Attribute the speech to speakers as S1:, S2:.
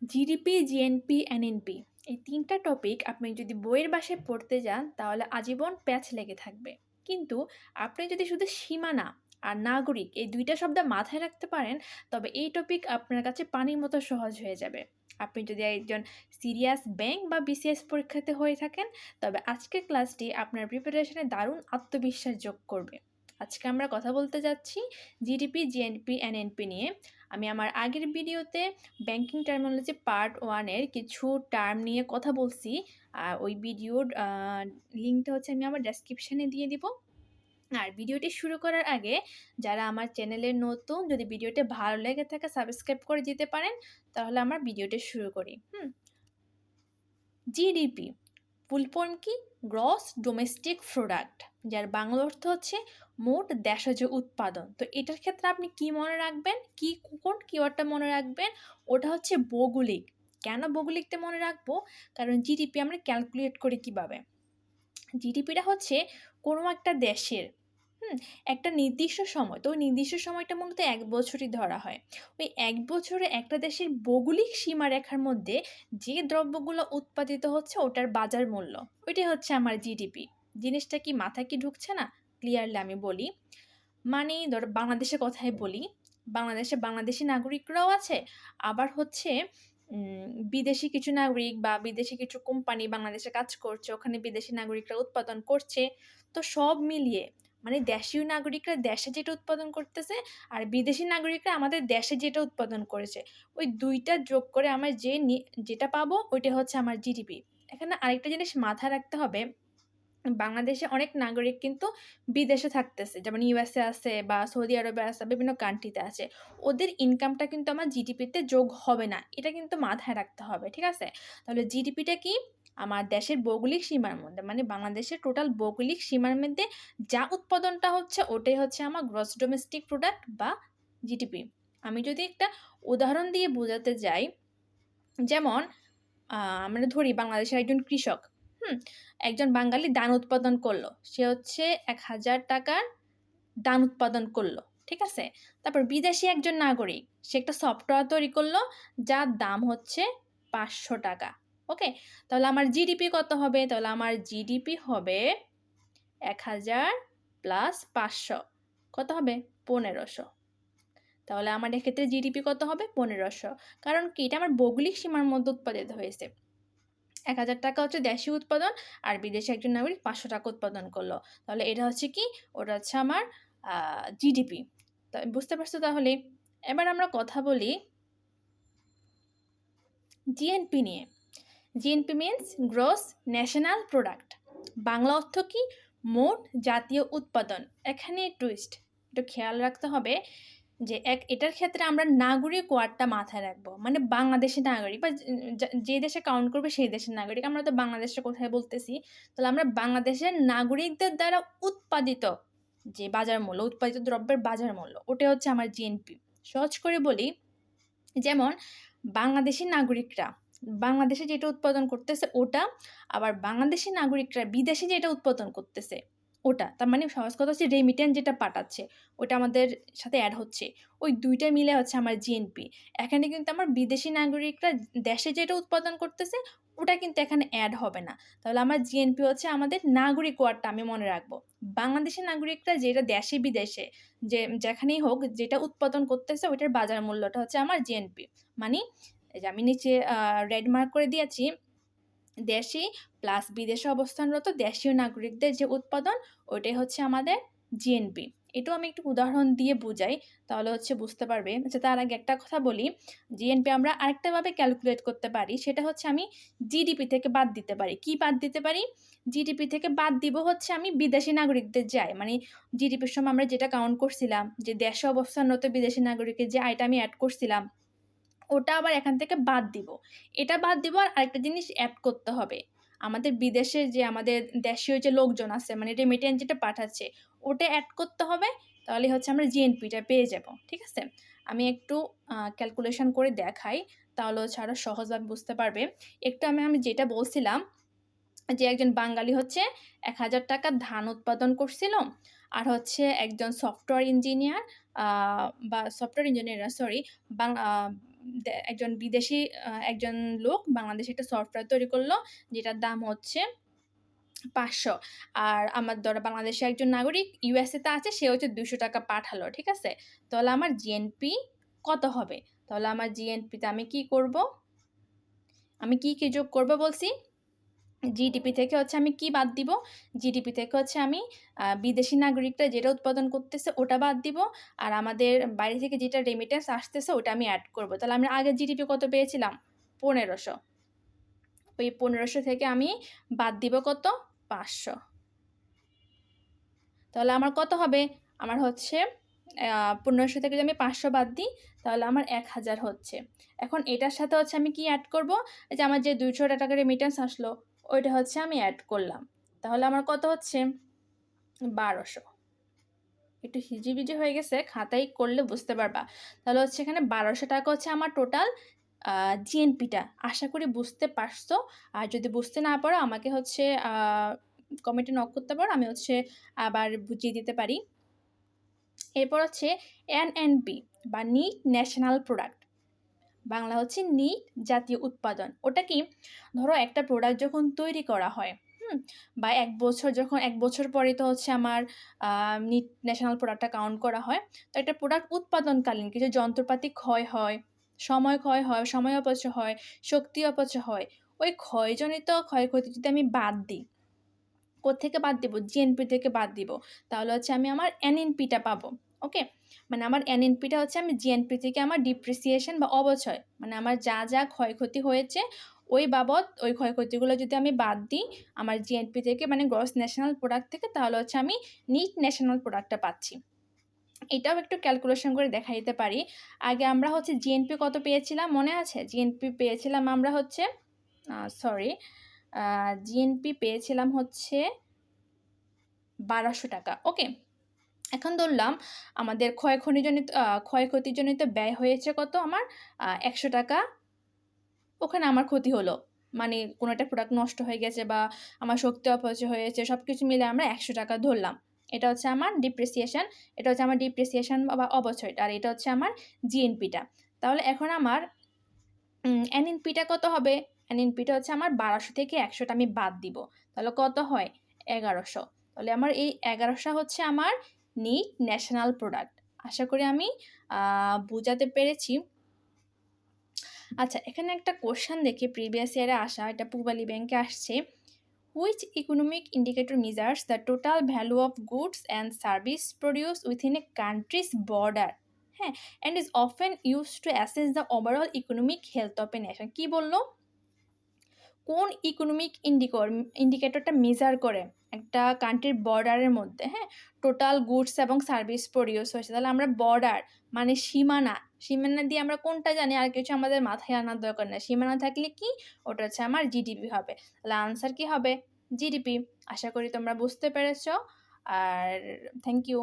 S1: GDP, GNP, NNP এই ৩টা topic আপনি যদি বইয়ের বাসায় পড়তে যান তাহলে আজীবন প্যাচ লেগে থাকবে। কিন্তু আপনি যদি শুধু সীমানা আর নাগরিক এই ২টা শব্দ মাথায় রাখতে পারেন তবে এই টপিক আপনার কাছে পানির মতো সহজ হয়ে যাবে। আপনি যদি একজন সিরিয়াস ব্যাংক বা বিসিএস পরীক্ষার্থী হয়ে থাকেন তবে আজকের ক্লাসটি আপনার প্রিপারেশনে দারুণ আত্মবিশ্বাস যোগ করবে। আজকে আমরা কথা বলতে যাচ্ছি জিডিপি, জিএনপি, এনএনপি নিয়ে। আমি আমার আগের ভিডিওতে ব্যাংকিং টার্মিনোলজি পার্ট 1 এর কিছু টার্ম নিয়ে কথা বলছি। ওই ভিডিওর লিঙ্কটা হচ্ছে আমি আমার ডেসক্রিপশনে দিয়ে দিব। আর ভিডিওটি শুরু করার আগে যারা আমার চ্যানেলে নতুন, যদি ভিডিওটি ভালো লেগে থাকে সাবস্ক্রাইব করে দিতে পারেন, তাহলে আমরা ভিডিওটি শুরু করি। জিডিপি ফুল ফর্ম কি? গ্রস ডোমেস্টিক প্রোডাক্ট, যার বাংলা অর্থ হচ্ছে মোট দেশজ উৎপাদন। তো এটার ক্ষেত্রে আপনি কি মনে রাখবেন, কোন কিওয়ার্ডটা মনে রাখবেন? ওটা হচ্ছে ভৌগোলিক। কেন ভৌগোলিকটা মনে রাখবো? কারণ জিডিপি আমরা ক্যালকুলেট করি কিভাবে। জিডিপিটা হচ্ছে কোনো একটা দেশের একটা নির্দিষ্ট সময়, তো ওই নির্দিষ্ট সময়টা মূলত ১ বছরই ধরা হয়। ওই ১ বছরে একটা দেশের ভৌগোলিক সীমারেখার মধ্যে যে দ্রব্যগুলো উৎপাদিত হচ্ছে ওটার বাজার মূল্য, ওইটাই হচ্ছে আমার জিডিপি। জিনিসটা কি মাথায় কি ঢুকছে না? ক্লিয়ারলি আমি বলি। মানে ধরো বাংলাদেশের কথাই বলি, বাংলাদেশে বাংলাদেশি নাগরিকরাও আছে, আবার হচ্ছে বিদেশি কিছু নাগরিক বা বিদেশি কিছু কোম্পানি বাংলাদেশে কাজ করছে, ওখানে বিদেশি নাগরিকরা উৎপাদন করছে। তো সব মিলিয়ে মানে দেশীয় নাগরিকরা দেশে যেটা উৎপাদন করতেছে আর বিদেশি নাগরিকরা আমাদের দেশে যেটা উৎপাদন করেছে, ওই ২টা যোগ করে আমরা যেটা পাবো ওইটা হচ্ছে আমার জিডিপি। এখানে আরেকটা জিনিস মাথায় রাখতে হবে, বাংলাদেশে অনেক নাগরিক কিন্তু বিদেশে থাকতেছে, যেমন ইউএসএ আছে বা সৌদি আরবে আছে, বিভিন্ন কান্ট্রিতে আছে। ওদের ইনকামটা কিন্তু আমার জিডিপিতে যোগ হবে না, এটা কিন্তু মাথায় রাখতে হবে, ঠিক আছে? তাহলে জিডিপিটা কি? আমার দেশের ভৌগোলিক সীমার মধ্যে, মানে বাংলাদেশের টোটাল ভৌগোলিক সীমার মধ্যে যা উৎপাদনটা হচ্ছে ওটাই হচ্ছে আমার গ্রস ডোমেস্টিক প্রোডাক্ট বা জিডিপি। আমি যদি একটা উদাহরণ দিয়ে বোঝাতে যাই, যেমন আমরা ধরি বাংলাদেশের একজন কৃষক, একজন বাঙালি ধান উৎপাদন করলো, সে হচ্ছে ১,০০০ টাকার ধান উৎপাদন করলো, ঠিক আছে? তারপর বিদেশি একজন নাগরিক, সে একটা সফটওয়্যার তৈরি করলো যার দাম হচ্ছে ৫০০ টাকা। ওকে, তাহলে আমার জিডিপি কত হবে? তাহলে আমার জিডিপি হবে ১,০০০ প্লাস ৫০০, কত হবে? ১৫০০। তাহলে আমার এক্ষেত্রে জিডিপি কত হবে? ১৫০০। কারণ কি? এটা আমার ভৌগোলিক সীমার মধ্যে উৎপাদিত হয়েছে। ১,০০০ টাকা হচ্ছে দেশীয় উৎপাদন আর বিদেশে একজন নাগরিক ৫০০ টাকা উৎপাদন করলো। তাহলে এটা হচ্ছে কি? ওটা হচ্ছে আমার জিডিপি। তো বুঝতে পারছো তাহলে? এবার আমরা কথা বলি জিএনপি নিয়ে। GNP means gross national product. Bangla অর্থ কি? মোট জাতীয় উৎপাদন। এখানে টুইস্ট, একটু খেয়াল রাখতে হবে যে এটার ক্ষেত্রে আমরা নাগরিক ওয়ার্ডটা মাথায় রাখবো, মানে বাংলাদেশের নাগরিক বা যে দেশে কাউন্ট করবে সেই দেশের নাগরিক। আমরা তো বাংলাদেশের কোথায় বলতেছি, তাহলে আমরা বাংলাদেশের নাগরিকদের দ্বারা উৎপাদিত যে বাজার মূল্য, উৎপাদিত দ্রব্যের বাজার মূল্য, ওটা হচ্ছে আমার জিএনপি। সহজ করে বলি, যেমন বাংলাদেশি নাগরিকরা বাংলাদেশে যেটা উৎপাদন করতেছে ওটা, আবার বাংলাদেশি নাগরিকরা বিদেশে যেটা উৎপাদন করতেছে ওটা, তার মানে সহজ কথা হচ্ছে রেমিটেন্স যেটা পাঠাচ্ছে ওটা আমাদের সাথে অ্যাড হচ্ছে, ওই ২টা মিলে হচ্ছে আমার জিএনপি। এখানে কিন্তু আমার বিদেশি নাগরিকরা দেশে যেটা উৎপাদন করতেছে ওটা কিন্তু এখানে অ্যাড হবে না। তাহলে আমার জিএনপি হচ্ছে আমাদের নাগরিক ওয়ার্ডটা আমি মনে রাখবো। বাংলাদেশি নাগরিকরা যেটা দেশে বিদেশে যেখানেই হোক যেটা উৎপাদন করতেছে ওইটার বাজার মূল্যটা হচ্ছে আমার জিএনপি। মানে এই যে আমি নিচে রেড মার্ক করে দিয়েছি, দেশি প্লাস বিদেশে অবস্থানরত দেশীয় নাগরিকদের যে উৎপাদন ওইটাই হচ্ছে আমাদের জিএনপি। এটাও আমি একটু উদাহরণ দিয়ে বুঝাই, তাহলে হচ্ছে বুঝতে পারবে। আচ্ছা, তার আগে একটা কথা বলি, জিএনপি আমরা আরেকটাভাবে ক্যালকুলেট করতে পারি, সেটা হচ্ছে আমি জিডিপি থেকে বাদ দিতে পারি। কি বাদ দিতে পারি? জিডিপি থেকে বাদ দিব হচ্ছে আমি বিদেশি নাগরিকদের যে আয়, মানে জিডিপির সময় আমরা যেটা কাউন্ট করছিলাম যে দেশে অবস্থানরত বিদেশি নাগরিকের যে আয়টা আমি অ্যাড করছিলাম ওটা আবার এখান থেকে বাদ দিব। এটা বাদ দিব আর আরেকটা জিনিস অ্যাড করতে হবে, আমাদের বিদেশে যে আমাদের দেশীয় যে লোকজন আছে মানে রেমিটেন্স যেটা পাঠাচ্ছে ওটা অ্যাড করতে হবে, তাহলে হচ্ছে আমরা জিএনপিটা পেয়ে যাব, ঠিক আছে? আমি একটু ক্যালকুলেশন করে দেখাই, তাহলে হচ্ছে আরও সহজভাবে বুঝতে পারবে। একটু আমি যেটা বলছিলাম যে একজন বাঙালি হচ্ছে ১,০০০ টাকার ধান উৎপাদন করছিল, আর হচ্ছে একজন সফটওয়্যার ইঞ্জিনিয়ার বা সফটওয়্যার ইঞ্জিনিয়ার সরি একজন বিদেশি একজন লোক বাংলাদেশে একটা সফটওয়্যার তৈরি করলো, যেটার দাম হচ্ছে 500। আর আমার ধরো বাংলাদেশে একজন নাগরিক ইউএসএ তে আছে, সে হচ্ছে 200 টাকা পাঠালো, ঠিক আছে? তাহলে আমার জিএনপি কত হবে? তাহলে আমার জিএনপিতে আমি কি করব? আমি কি যোগ করব বলছি? জিডিপি থেকে হচ্ছে আমি কি বাদ দিব? জিডিপি থেকে হচ্ছে আমি বিদেশি নাগরিকরা যেটা উৎপাদন করতেছে ওটা বাদ দিব, আর আমাদের বাইরে থেকে যেটা রেমিটেন্স আসতেছে ওটা আমি অ্যাড করব। তাহলে আমরা আগে জিডিপি কত পেয়েছিলাম? 1500। ওই 1500 থেকে আমি বাদ দিব কত? 500। তাহলে আমার কত হবে? আমার হচ্ছে 1500 থেকে যদি আমি 500 বাদ দিই, তাহলে আমার 1000 হচ্ছে। এখন এটার সাথে হচ্ছে আমি কি অ্যাড করব? এই যে আমার যে 200 টাকা রেমিটেন্স আসলো, ওইটা হচ্ছে আমি অ্যাড করলাম। তাহলে আমার কত হচ্ছে? 1200। একটু হিজিবিজি হয়ে গেছে, খাতায় করলে বুঝতে পারবা। তাহলে হচ্ছে এখানে 1200 টাকা হচ্ছে আমার টোটাল জিএনপিটা। আশা করি বুঝতে পারছো। আর যদি বুঝতে না পারো আমাকে হচ্ছে কমেন্টে নক করতে পারো, আমি হচ্ছে আবার বুঝিয়ে দিতে পারি। এরপর হচ্ছে এনএনপি বা নিট ন্যাশনাল প্রোডাক্ট, বাংলা হচ্ছে নিট জাতীয় উৎপাদন। ওটা কি? ধরো একটা প্রোডাক্ট যখন তৈরি করা হয়, বা এক বছর পরে তো হচ্ছে আমার নিট ন্যাশনাল প্রোডাক্টটা কাউন্ট করা হয়। তো একটা প্রোডাক্ট উৎপাদনকালীন কিছু যন্ত্রপাতি ক্ষয় হয়, সময় অপচয় হয়, শক্তি অপচয় হয়। ওই ক্ষয়জনিত ক্ষয়ক্ষতি যদি আমি বাদ দিই, কোত্থেকে বাদ দিব? জিএনপি থেকে বাদ দিব। তাহলে হচ্ছে আমি আমার এনএনপিটা পাবো। ওকে, মানে আমার এনএনপিটা হচ্ছে আমি জিএনপি থেকে আমার ডিপ্রিসিয়েশন বা অবচয়, মানে আমার যা যা ক্ষয়ক্ষতি হয়েছে ওই বাবদ ওই ক্ষয়ক্ষতিগুলো যদি আমি বাদ দিই আমার জিএনপি থেকে, মানে গ্রস ন্যাশনাল প্রোডাক্ট থেকে, তাহলে হচ্ছে আমি নিট ন্যাশনাল প্রোডাক্টটা পাচ্ছি। এটাও একটু ক্যালকুলেশন করে দেখা দিতে পারি। আগে আমরা হচ্ছে জিএনপি কত পেয়েছিলাম মনে আছে? জিএনপি পেয়েছিলাম আমরা হচ্ছে জিএনপি পেয়েছিলাম হচ্ছে 1200 টাকা। ওকে, এখন ধরলাম আমাদের ক্ষয়ক্ষতিজনিত ব্যয় হয়েছে কত? আমার 100 টাকা। ওখানে আমার ক্ষতি হলো, মানে কোনো একটা প্রোডাক্ট নষ্ট হয়ে গেছে বা আমার শক্তি অপচয় হয়েছে, সব কিছু মিলে আমরা 100 টাকা ধরলাম। এটা হচ্ছে আমার ডিপ্রিসিয়েশন বা অবচয়টা, আর এটা হচ্ছে আমার জিএনপিটা। তাহলে এখন আমার এনএনপিটা কত হবে? এনএনপিটা হচ্ছে আমার 1200 থেকে 100টা আমি বাদ দিব, তাহলে কত হয়? 1100। তাহলে আমার এই 1100 হচ্ছে আমার নিট ন্যাশনাল প্রোডাক্ট। আশা করি আমি বোঝাতে পেরেছি। আচ্ছা, এখানে একটা কোশ্চেন দেখি প্রিভিয়াস ইয়ারে আসা, এটা পূবালী ব্যাংকে আসছে। Which economic indicator measures the total value of goods and service produce within a country's border, হ্যাঁ, and is often used to assess the overall economic health of a nation? কী বললো? কোন ইকোনমিক ইন্ডিকেটরটা মেজার করে একটা কান্ট্রির বর্ডারের মধ্যে, হ্যাঁ, টোটাল গুডস এবং সার্ভিস প্রডিউস হয়েছে? তাহলে আমরা বর্ডার মানে সীমানা দিয়ে আমরা কোনটা জানি? আর কিছু আমাদের মাথায় আনার দরকার নেই। সীমানা থাকলে কি? ওটা হচ্ছে আমার জিডিপি হবে। তাহলে আনসার কি হবে? জিডিপি। আশা করি তোমরা বুঝতে পেরেছ। আর থ্যাংক ইউ।